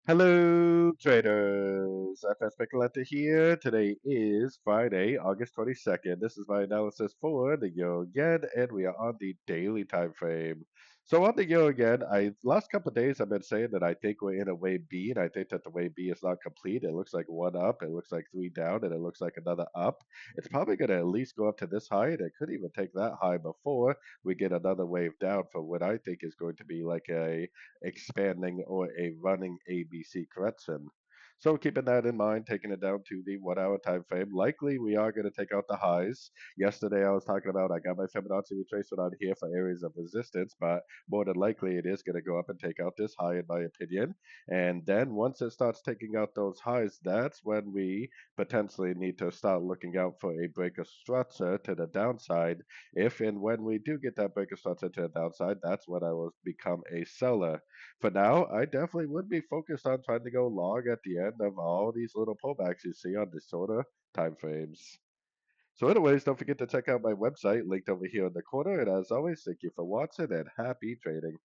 Hello, traders. FX Pip Collector here. Today is Friday, August 22nd. This is my analysis for the Euro again, and we are on the daily time frame. So on the Euro again, last couple of days I've been saying that I think we're in a wave B, and I think that the wave B is not complete. It looks like one up, it looks like three down, and it looks like another up. It's probably going to at least go up to this high, and it could even take that high before we get another wave down for what I think is going to be like a expanding or a running ABC correction. So keeping that in mind, taking it down to the 1 hour time frame, likely we are going to take out the highs. Yesterday I was talking about I got my Fibonacci retracement on here for areas of resistance, but more than likely it is going to go up and take out this high in my opinion. And then once it starts taking out those highs, that's when we potentially need to start looking out for a break of structure to the downside. If and when we do get that break of structure to the downside, that's when I will become a seller. For now, I definitely would be focused on trying to go long at the end of all these little pullbacks you see on the shorter time frames. So anyways, don't forget to check out my website linked over here in the corner. And as always, thank you for watching and happy trading.